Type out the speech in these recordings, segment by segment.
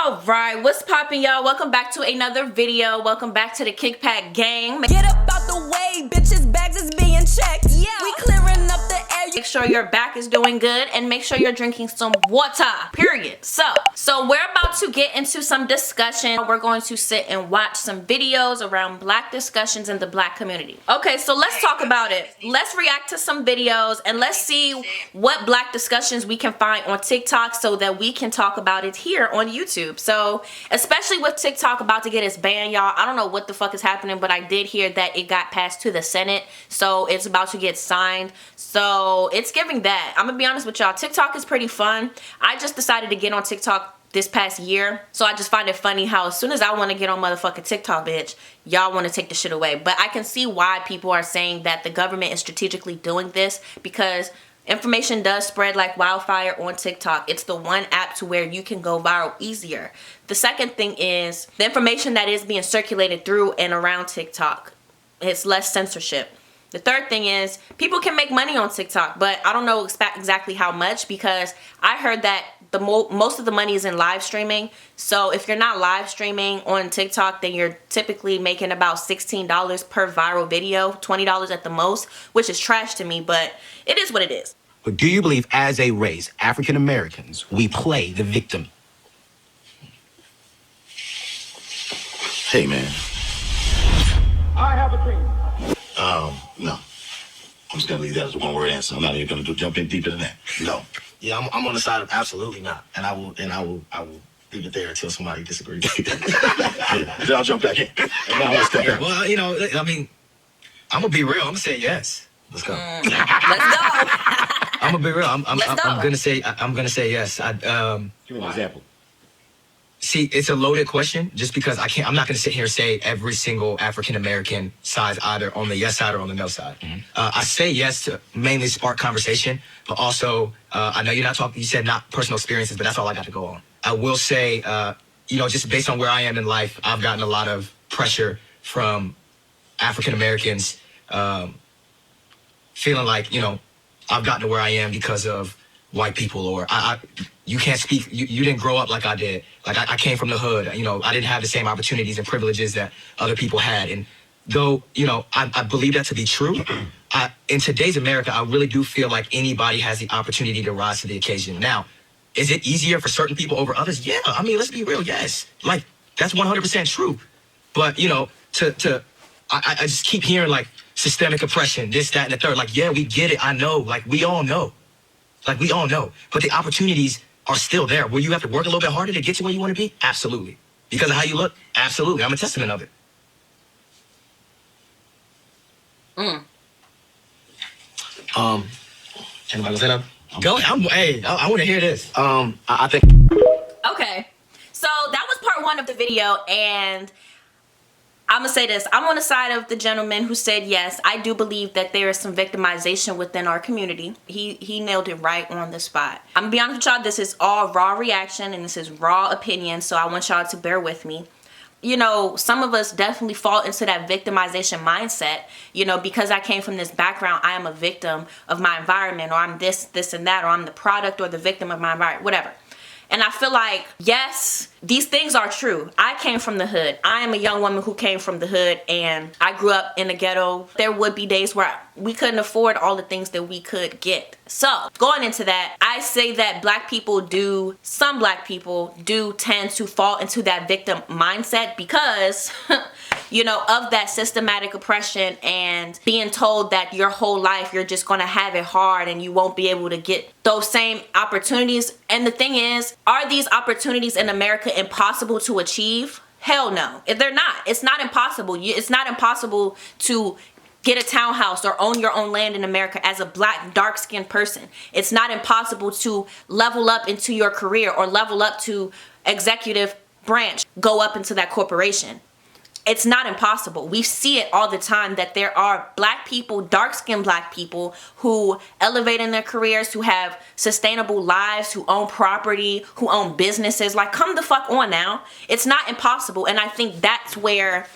All right, what's poppin', y'all? Welcome back to another video. Welcome back to the Kickback Gang. Get up out the way, bitches, bags is being checked. Yeah, we clearing up the air. Make sure your back is doing good and make sure you're drinking some water, period. So we're about to get into some discussion. We're going to sit and watch some videos around black discussions in the black community. Okay, so let's talk about it. Let's react to some videos and let's see what black discussions we can find on TikTok so that we can talk about it here on YouTube. So especially with TikTok about to get its ban, y'all, I don't know what the fuck is happening, but I did hear that it got passed to the Senate, so it's about to get signed. So it's giving that. I'm gonna be honest with y'all, TikTok is pretty fun. I just decided to get on TikTok this past year, so I just find it funny how as soon as I want to get on motherfucking TikTok, bitch, y'all want to take the shit away. But I can see why people are saying that the government is strategically doing this, because information does spread like wildfire on TikTok. It's the one app to where you can go viral easier. The second thing is the information that is being circulated through and around TikTok. It's less censorship. The third thing is people can make money on TikTok, but I don't know exactly how much, because I heard that the most of the money is in live streaming. So if you're not live streaming on TikTok, then you're typically making about $16 per viral video, $20 at the most, which is trash to me, but it is what it is. But do you believe as a race, African Americans, we play the victim? Hey, man. I have a dream. No. I'm just gonna leave that as a one-word answer. I'm not even gonna jump in deeper than that. No. Yeah, I'm on the side of absolutely not, and I will leave it there until somebody disagrees. Yeah. Then I'll jump back in. Well, you know, I mean, I'm gonna be real. I'm gonna say yes. Let's go. Let's go. I'm gonna be real. I'm gonna say yes. Give me an example. See, it's a loaded question just because I'm not going to sit here and say every single African-American side either on the yes side or on the no side. Mm-hmm. I say yes to mainly spark conversation, but also, I know you're not talking, you said not personal experiences, but that's all I got to go on. I will say, just based on where I am in life, I've gotten a lot of pressure from African-Americans, feeling like, I've gotten to where I am because of white people, or you can't speak, you didn't grow up like I did. Like I came from the hood, I didn't have the same opportunities and privileges that other people had. And though, I believe that to be true, in today's America, I really do feel like anybody has the opportunity to rise to the occasion. Now, is it easier for certain people over others? Yeah, I mean, let's be real, yes. Like, that's 100% true. But, I just keep hearing like systemic oppression, this, that, and the third. Like, yeah, we get it, I know, like we all know. Like, we all know. But the opportunities are still there. Will you have to work a little bit harder to get to where you want to be? Absolutely. Because of how you look? Absolutely. I'm a testament of it. Anybody say that? Go. I want to hear this. I think. Okay, so that was part one of the video, and I'm gonna say this. I'm on the side of the gentleman who said yes. I do believe that there is some victimization within our community. He nailed it right on the spot. I'm gonna be honest with y'all, this is all raw reaction and this is raw opinion, so I want y'all to bear with me. Some of us definitely fall into that victimization mindset. Because I came from this background, I am a victim of my environment, or I'm this, and that, or I'm the product or the victim of my environment, whatever. And I feel like, yes, these things are true. I came from the hood. I am a young woman who came from the hood, and I grew up in the ghetto. There would be days where we couldn't afford all the things that we could get. So going into that, I say that some black people do tend to fall into that victim mindset because of that systematic oppression and being told that your whole life you're just gonna have it hard and you won't be able to get those same opportunities. And the thing is, are these opportunities in America impossible to achieve? Hell no. If they're not, it's not impossible. It's not impossible to get a townhouse or own your own land in America as a black, dark-skinned person. It's not impossible to level up into your career or level up to executive branch, go up into that corporation. It's not impossible. We see it all the time that there are black people, dark-skinned black people who elevate in their careers, who have sustainable lives, who own property, who own businesses. Like, come the fuck on now. It's not impossible. And I think that's where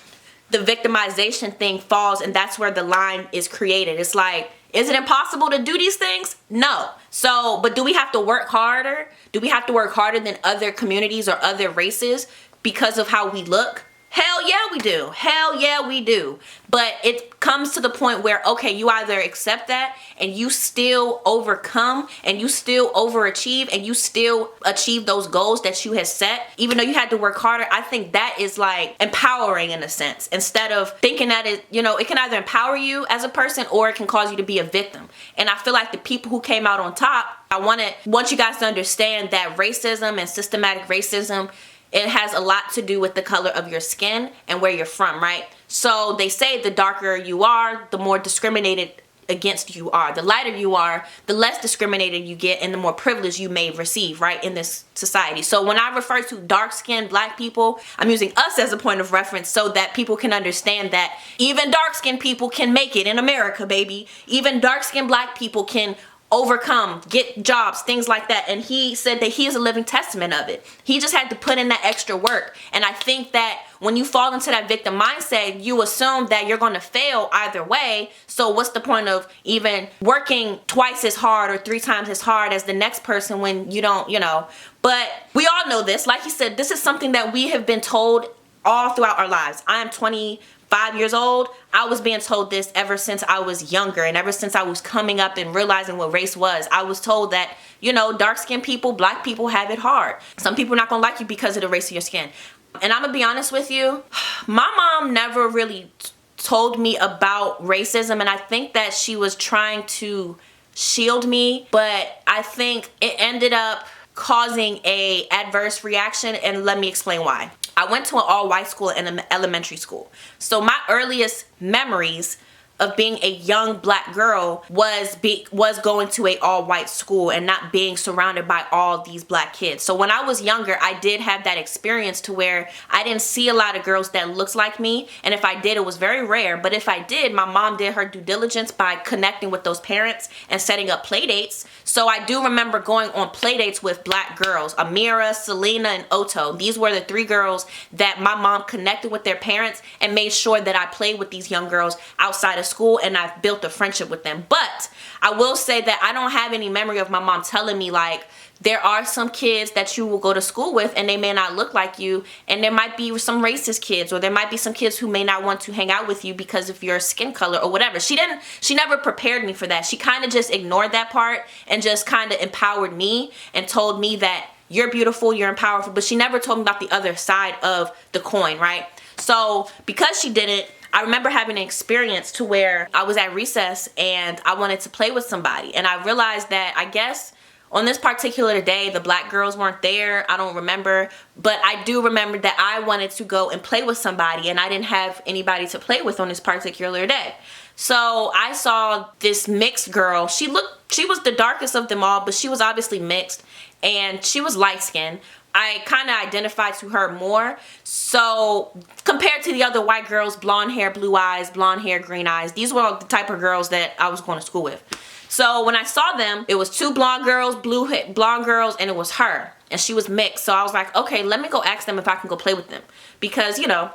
the victimization thing falls, and that's where the line is created. It's like, Is it impossible to do these things? No. So, but do we have to work harder? Do we have to work harder than other communities or other races because of how we look? Hell yeah, we do. Hell yeah, we do. But it comes to the point where, okay, you either accept that and you still overcome and you still overachieve and you still achieve those goals that you had set, even though you had to work harder. I think that is like empowering in a sense, instead of thinking that it, you know, it can either empower you as a person or it can cause you to be a victim. And I feel like the people who came out on top, I want you guys to understand that racism and systematic racism, it has a lot to do with the color of your skin and where you're from, right? So they say the darker you are, the more discriminated against you are. The lighter you are, the less discriminated you get and the more privilege you may receive, right, in this society. So when I refer to dark-skinned black people, I'm using us as a point of reference so that people can understand that even dark-skinned people can make it in America, baby. Even dark-skinned black people can overcome, get jobs, things like that. And he said that he is a living testament of it. He just had to put in that extra work. And I think that when you fall into that victim mindset, you assume that you're going to fail either way. So what's the point of even working twice as hard or 3 times as hard as the next person when you don't, you know? But we all know this. Like he said, this is something that we have been told all throughout our lives. I am 25 years old. I was being told this ever since I was younger, and ever since I was coming up and realizing what race was. I was told that, you know, dark-skinned people, black people have it hard. Some people are not gonna like you because of the race of your skin. And I'm gonna be honest with you, my mom never really told me about racism, and I think that she was trying to shield me, but I think it ended up causing a adverse reaction, and let me explain why. I went to an all-white school and an elementary school. So my earliest memories of being a young black girl was going to a all-white school and not being surrounded by all these black kids. So when I was younger, I did have that experience to where I didn't see a lot of girls that looked like me, and if I did, it was very rare. But if I did, my mom did her due diligence by connecting with those parents and setting up play dates. So I do remember going on play dates with black girls, Amira, Selena, and Otto. These were the 3 girls that my mom connected with their parents and made sure that I played with these young girls outside of school, and I've built a friendship with them. But I will say that I don't have any memory of my mom telling me, like, there are some kids that you will go to school with and they may not look like you, and there might be some racist kids, or there might be some kids who may not want to hang out with you because of your skin color or whatever. She never prepared me for that. She kind of just ignored that part and just kind of empowered me and told me that you're beautiful, you're empowered, but she never told me about the other side of the coin, right? So because she didn't, I remember having an experience to where I was at recess and I wanted to play with somebody, and I realized that I guess on this particular day the black girls weren't there. I don't remember, but I do remember that I wanted to go and play with somebody and I didn't have anybody to play with on this particular day. So I saw this mixed girl. She was the darkest of them all, but she was obviously mixed and she was light skinned. I kind of identified to her more. So compared to the other white girls, blonde hair, blue eyes, blonde hair, green eyes, these were the type of girls that I was going to school with. So when I saw them, it was 2 blonde girls, blonde girls, and it was her. And she was mixed. So I was like, okay, let me go ask them if I can go play with them. Because, you know,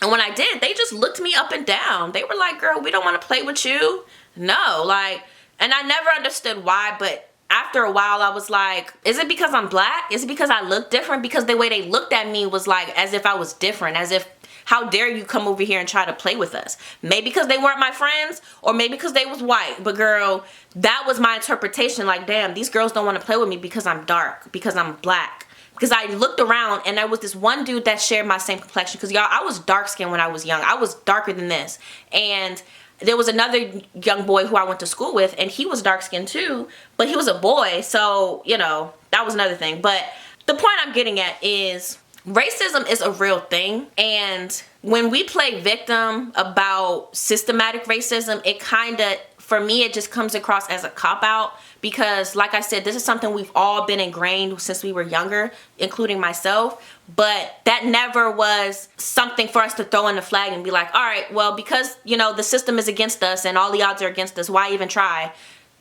and when I did, they just looked me up and down. They were like, girl, we don't want to play with you. No, like, and I never understood why, but after a while I was like, is it because I'm black? Is it because I look different? Because the way they looked at me was like as if I was different, as if, how dare you come over here and try to play with us? Maybe because they weren't my friends, or maybe because they was white. But girl, that was my interpretation. Like, damn, these girls don't want to play with me because I'm dark, because I'm black. Because I looked around and there was this one dude that shared my same complexion. Because y'all, I was dark skinned when I was young. I was darker than this. And there was another young boy who I went to school with, and he was dark skinned too, but he was a boy. So, you know, that was another thing. But the point I'm getting at is racism is a real thing. And when we play victim about systematic racism, it kind of, for me, it just comes across as a cop-out. Because like I said, this is something we've all been ingrained since we were younger, including myself. But that never was something for us to throw in the flag and be like, all right, well, because, you know, the system is against us and all the odds are against us, why even try?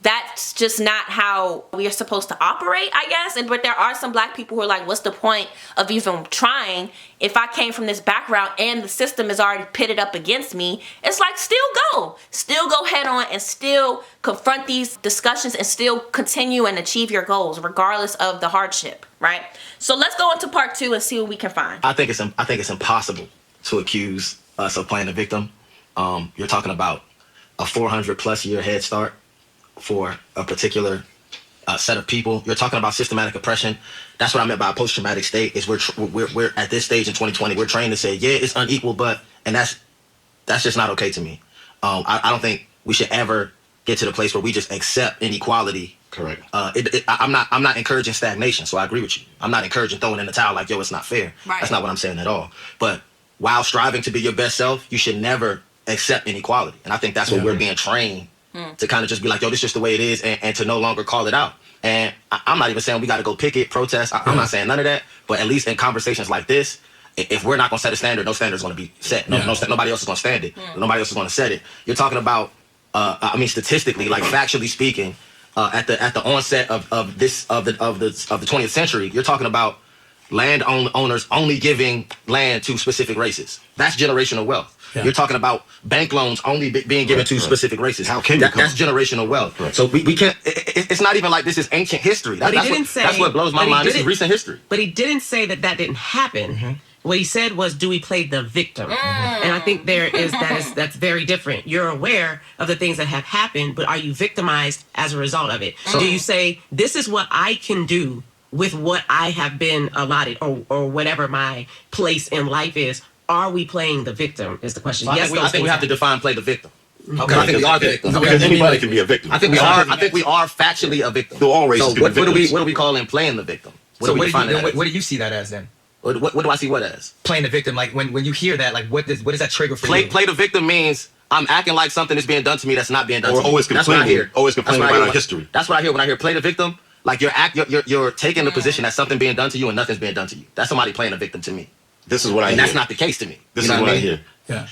that's just not how we are supposed to operate, I guess. But there are some black people who are like, what's the point of even trying if I came from this background and the system is already pitted up against me? It's like, still go head on and still confront these discussions and still continue and achieve your goals regardless of the hardship, right? So let's go into part 2 and see what we can find. I think it's impossible to accuse us of playing the victim. You're talking about a 400+ year head start for a particular set of people. You're talking about systematic oppression. That's what I meant by a post-traumatic state. Is we're at this stage in 2020, we're trained to say, yeah, it's unequal, and that's just not okay to me. I don't think we should ever get to the place where we just accept inequality. Correct. I'm not encouraging stagnation. So I agree with you. I'm not encouraging throwing in the towel like, yo, it's not fair. Right. That's not what I'm saying at all. But while striving to be your best self, you should never accept inequality. And I think that's what we're being trained to kind of just be like, yo, this is just the way it is, and to no longer call it out. And I'm not even saying we got to go picket, protest. I'm not saying none of that. But at least in conversations like this, if we're not going to set a standard, no standard is going to be set. Nobody else is going to stand it. Nobody else is going to set it. You're talking about, statistically, like factually speaking, at the onset of the 20th century, you're talking about land owners only giving land to specific races. That's generational wealth. Yeah. You're talking about bank loans only being given to specific races. How can that's generational wealth. Right. So we can't. It's not even like this is ancient history. That's what blows my mind. This is recent history. But he didn't say that didn't happen. Mm-hmm. What he said was, do we play the victim? And I think that's very different. You're aware of the things that have happened, but are you victimized as a result of it? So, do you say, this is what I can do with what I have been allotted, or whatever my place in life is? Are we playing the victim is the question. Well, yes, I think we have to define play the victim. Okay. I think we are victims. Because anybody can be a victim. I think we are factually a victim. So all races can be victims. What do we call in playing the victim? What do you see that as then? What do I see what as? Playing the victim. Like when you hear that, like what does that trigger for you? Play the victim means I'm acting like something is being done to me that's not being done to me. Always complaining. Always complaining about our history. That's what I hear when I hear play the victim. Like you're taking the position that something being done to you and nothing's being done to you. That's somebody playing a victim to me. This is what I hear. And that's not the case to me. This is what I hear. Yeah.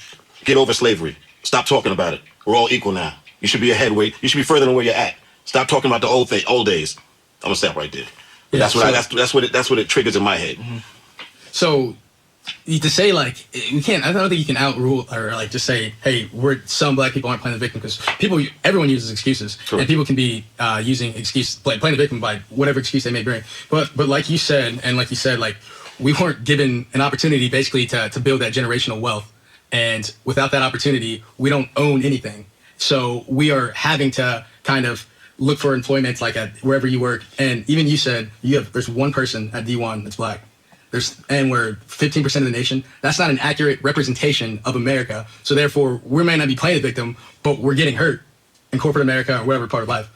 Get over slavery. Stop talking about it. We're all equal now. You should be ahead. You should be further than where you're at. Stop talking about the old days. I'm gonna stop right there. Yeah, that's what it triggers in my head. Mm-hmm. So to say like we can't. I don't think you can outrule or like just say, hey, some black people aren't playing the victim, because everyone uses excuses. Sure. And people can be using playing the victim by whatever excuse they may bring. But like you said, like we weren't given an opportunity basically to build that generational wealth. And without that opportunity, we don't own anything. So we are having to kind of look for employment like at wherever you work. And even you said there's one person at D1 that's black. And we're 15% of the nation. That's not an accurate representation of America. So therefore, we may not be playing the victim, but we're getting hurt in corporate America or whatever part of life.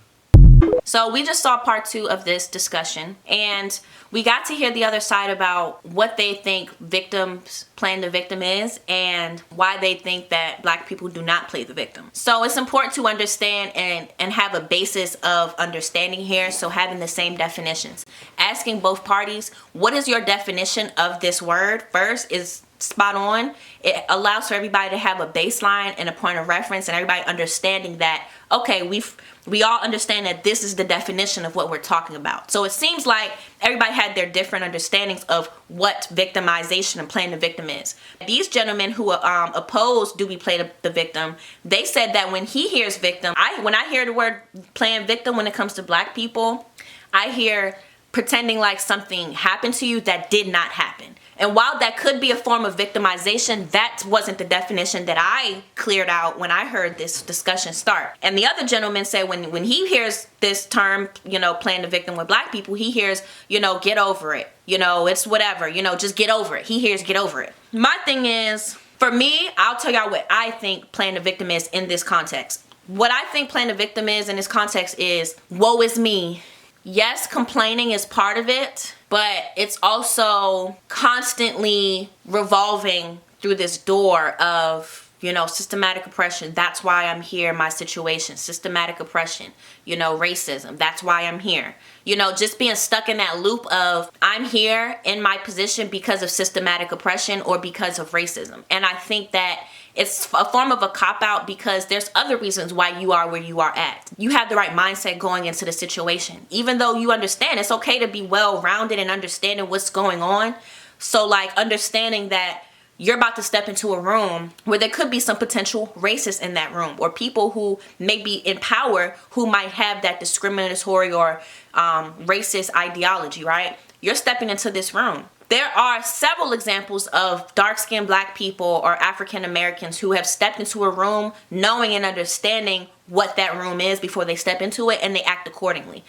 So we just saw part 2 of this discussion, and we got to hear the other side about what they think victims playing the victim is and why they think that black people do not play the victim. So it's important to understand and have a basis of understanding here. So having the same definitions, asking both parties, what is your definition of this word first is spot on. It allows for everybody to have a baseline and a point of reference, and everybody understanding that, okay, we all understand that this is the definition of what we're talking about. So it seems like everybody had their different understandings of what victimization and playing the victim is. These gentlemen who oppose do we play the victim, they said that when he hears victim, when I hear the word playing victim when it comes to black people, I hear pretending like something happened to you that did not happen. And while that could be a form of victimization, that wasn't the definition that I cleared out when I heard this discussion start. And the other gentleman said when he hears this term, playing the victim with black people, he hears, get over it. It's whatever, just get over it. He hears get over it. My thing is, for me, I'll tell y'all what I think playing the victim is in this context. What I think playing the victim is in this context is, woe is me. Yes, complaining is part of it, but it's also constantly revolving through this door of You know, systematic oppression, that's why I'm here, my situation. Systematic oppression, you know, racism, that's why I'm here. You know, just being stuck in that loop of I'm here in my position because of systematic oppression or because of racism. And I think that it's a form of a cop-out because there's other reasons why you are where you are at. You have the right mindset going into the situation. Even though you understand, it's okay to be well-rounded and understanding what's going on. So, like, understanding that you're about to step into a room where there could be some potential racists in that room, or people who may be in power who might have that discriminatory or racist ideology, right? You're stepping into this room. There are several examples of dark-skinned Black people or African Americans who have stepped into a room knowing and understanding what that room is before they step into it, and they act accordingly.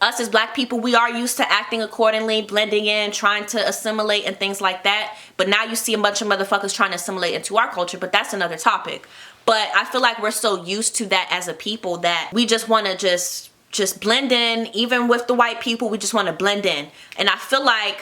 Us as Black people, we are used to acting accordingly, blending in, trying to assimilate and things like that. But now you see a bunch of motherfuckers trying to assimilate into our culture, but that's another topic. But I feel like we're so used to that as a people that we just want to just blend in. Even with the white people, we just want to blend in. And I feel like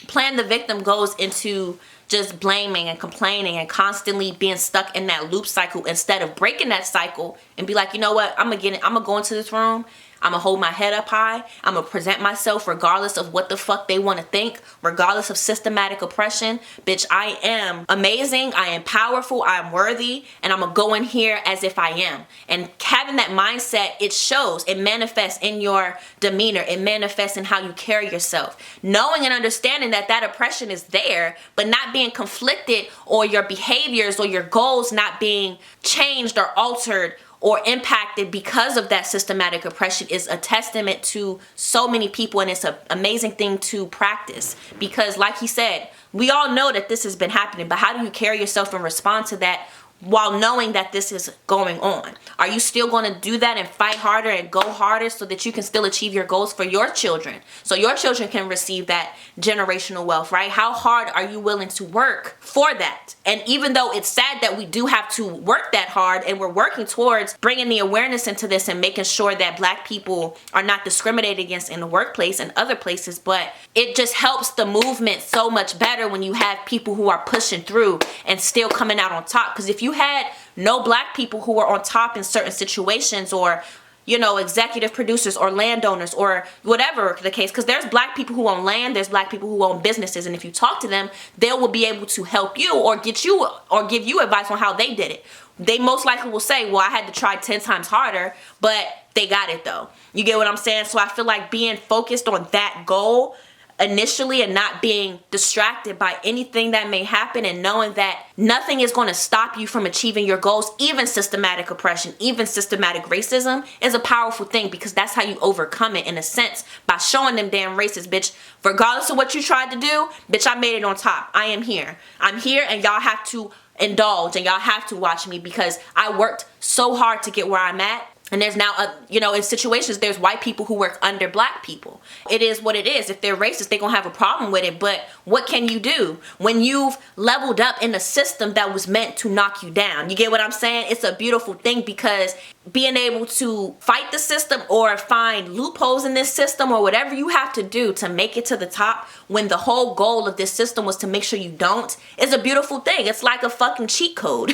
playing the victim goes into just blaming and complaining and constantly being stuck in that loop cycle instead of breaking that cycle and be like, you know what, I'm gonna go into this room, I'm gonna hold my head up high, I'm gonna present myself regardless of what the fuck they want to think, regardless of systematic oppression. Bitch, I am amazing, I am powerful, I am worthy, and I'm gonna go in here as if I am. And having that mindset, it shows, it manifests in your demeanor, it manifests in how you carry yourself. Knowing and understanding that that oppression is there, but not being conflicted, or your behaviors or your goals not being changed or altered or impacted because of that systematic oppression is a testament to so many people, and it's an amazing thing to practice. Because like he said, we all know that this has been happening, but how do you carry yourself and respond to that while knowing that this is going on? Are you still going to do that and fight harder and go harder so that you can still achieve your goals for your children, so your children can receive that generational wealth, right? How hard are you willing to work for that? And even though it's sad that we do have to work that hard, and we're working towards bringing the awareness into this and making sure that Black people are not discriminated against in the workplace and other places, but it just helps the movement so much better when you have people who are pushing through and still coming out on top. Because if you had no Black people who were on top in certain situations, or, you know, executive producers or landowners or whatever the case, because there's Black people who own land, there's Black people who own businesses, and if you talk to them, they will be able to help you or get you or give you advice on how they did it. They most likely will say, well, I had to try 10 times harder, but they got it though. You get what I'm saying? So I feel like being focused on that goal initially and not being distracted by anything that may happen, and knowing that nothing is going to stop you from achieving your goals, even systematic oppression, even systematic racism, is a powerful thing, because that's how you overcome it, in a sense, by showing them damn racist, bitch, regardless of what you tried to do, bitch, I made it on top. I am here. I'm here, and y'all have to indulge and y'all have to watch me, because I worked so hard to get where I'm at. And there's now, you know, in situations, there's white people who work under Black people. It is what it is. If they're racist, they're going to have a problem with it. But what can you do when you've leveled up in a system that was meant to knock you down? You get what I'm saying? It's a beautiful thing, because being able to fight the system or find loopholes in this system or whatever you have to do to make it to the top, when the whole goal of this system was to make sure you don't, is a beautiful thing. It's like a fucking cheat code.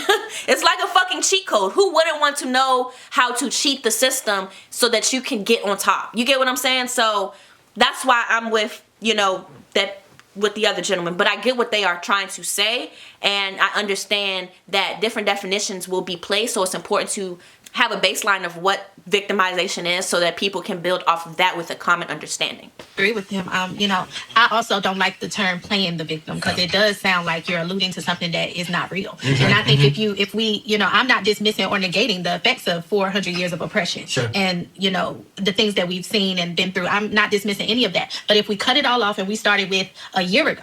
It's like a fucking cheat code. Who wouldn't want to know how to cheat the system so that you can get on top? You get what I'm saying? So that's why I'm with, you know, that with the other gentleman. But I get what they are trying to say, and I understand that different definitions will be placed, so it's important to have a baseline of what victimization is so that people can build off of that with a common understanding. Agree with him. You know, I also don't like the term playing the victim, because it does sound like you're alluding to something that is not real. Mm-hmm. And I think if we, you know, I'm not dismissing or negating the effects of 400 years of oppression. Sure. And, you know, the things that we've seen and been through. I'm not dismissing any of that. But if we cut it all off and we started with a year ago,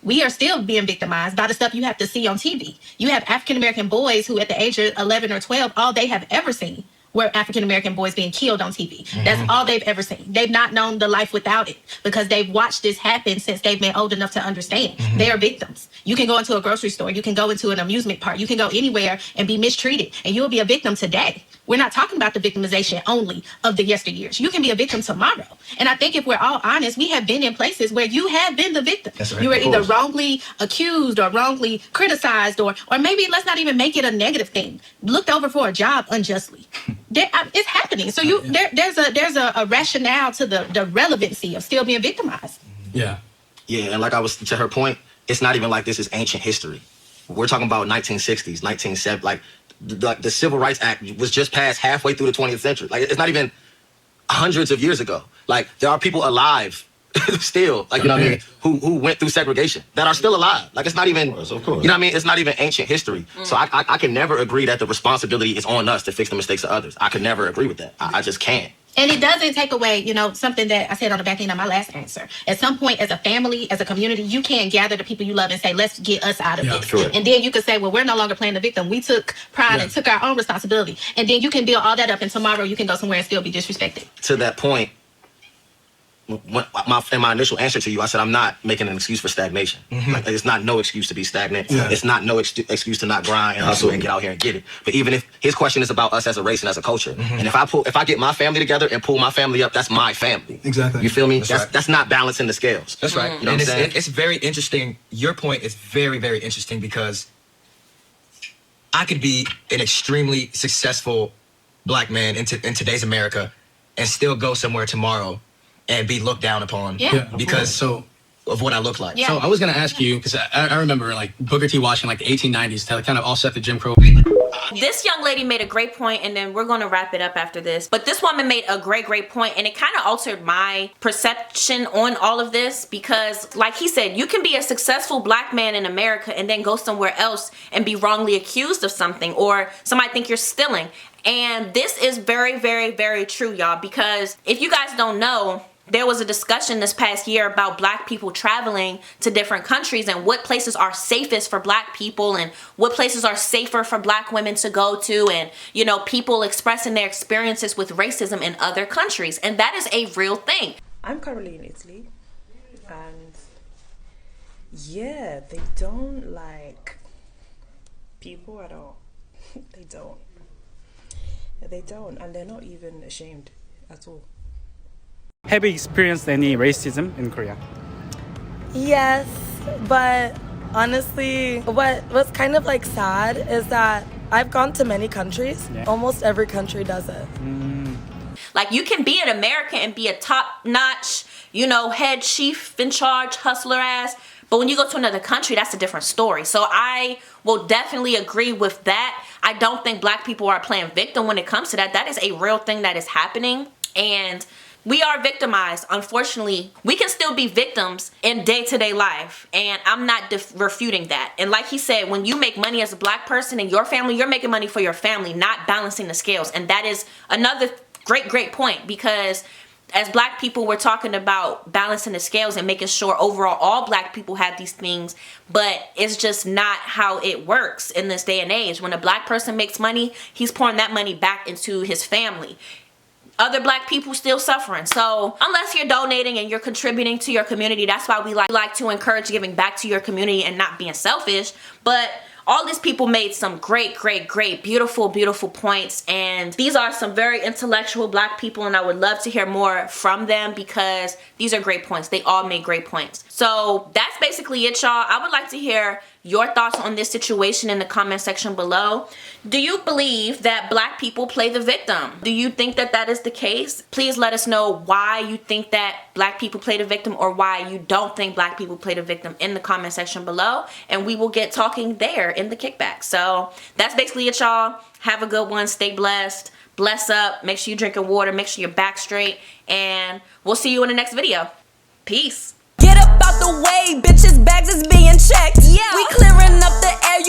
we are still being victimized by the stuff you have to see on TV. You have African-American boys who at the age of 11 or 12, all they have ever seen were African-American boys being killed on TV. Mm-hmm. That's all they've ever seen. They've not known the life without it, because they've watched this happen since they've been old enough to understand. Mm-hmm. They are victims. You can go into a grocery store, you can go into an amusement park, you can go anywhere and be mistreated, and you'll be a victim today. we're not talking about the victimization only of the yesteryears. You can be a victim tomorrow. And I think if we're all honest, we have been in places where you have been the victim. That's right, you were of either course. wrongly accused or wrongly criticized, or maybe let's not even make it a negative thing. Looked over for a job unjustly. It's happening. So there's a rationale to the relevancy of still being victimized. Yeah. Yeah, and like I was to her point, it's not even like this is ancient history. We're talking about 1960s, 1970s. Like the Civil Rights Act was just passed halfway through the 20th century. Like it's not even hundreds of years ago. Like there are people alive still, like, you know what I mean, who went through segregation that are still alive. Like it's not even, Of course. you know what I mean? It's not even ancient history. So I can never agree that the responsibility is on us to fix the mistakes of others. I could never agree with that. I just can't. And it doesn't take away, something that I said on the back end of my last answer. At some point, as a family, as a community, you can gather the people you love and say, let's get us out of this. sure. And then you could say, well, we're no longer playing the victim. We took pride and took our own responsibility. And then you can build all that up, and tomorrow you can go somewhere and still be disrespected. To that point, in my initial answer to you, I said I'm not making an excuse for stagnation. Like it's not no excuse to be stagnant. Yeah. It's not no excuse to not grind and hustle and get out here and get it. But even if his question is about us as a race and as a culture, and if I get my family together and pull my family up, that's my family. Exactly. You feel me? That's right. That's not balancing the scales. That's right. You know And what I'm saying? it's very interesting. Your point is very, very interesting because I could be an extremely successful black man in today's America and still go somewhere tomorrow and be looked down upon because of what I look like. Yeah. So I was gonna ask you because I remember like Booker T watching like the 1890s to kind of offset the Jim Crow. This young lady made a great point, and then we're going to wrap it up after this. But this woman made a great point, and it kind of altered my perception on all of this because, like he said, you can be a successful black man in America and then go somewhere else and be wrongly accused of something, or somebody think you're stealing. And this is very, very, very true, y'all, because if you guys don't know, there was a discussion this past year about black people traveling to different countries and what places are safest for black people and what places are safer for black women to go to, and people expressing their experiences with racism in other countries. And that is a real thing. I'm currently in Italy, and yeah, they don't like people at all. They don't, and they're not even ashamed at all. Have you experienced any racism in Korea? Yes, but honestly, what's kind of like sad is that I've gone to many countries. Yeah. Almost every country does it. Like, you can be an American and be a top-notch, head chief in charge, hustler ass. But when you go to another country, that's a different story. So I will definitely agree with that. I don't think black people are playing victim when it comes to that. That is a real thing that is happening. And we are victimized. Unfortunately, we can still be victims in day-to-day life. And I'm not refuting that. And like he said, when you make money as a black person in your family, you're making money for your family, not balancing the scales. And that is another great point, because as black people, we're talking about balancing the scales and making sure overall all black people have these things, but it's just not how it works in this day and age. When a black person makes money, he's pouring that money back into his family. Other black people still suffering. So unless you're donating and you're contributing to your community, that's why we like to encourage giving back to your community and not being selfish. But all these people made some great, beautiful points, and these are some very intellectual black people, and I would love to hear more from them because these are great points. They all made great points. So that's basically it, y'all. I would like to hear your thoughts on this situation in the comment section below. Do you believe that black people play the victim? Do you think that that is the case? Please let us know why you think that black people play the victim, or why you don't think black people play the victim in the comment section below, and we will get talking there in the kickback. So that's basically it, y'all. Have a good one. Stay blessed. Bless up. Make sure you're drinking water. Make sure your back straight, and we'll see you in the next video. Peace. Get up out the way, bitches, bags is being checked. Yeah. We clearing up the air.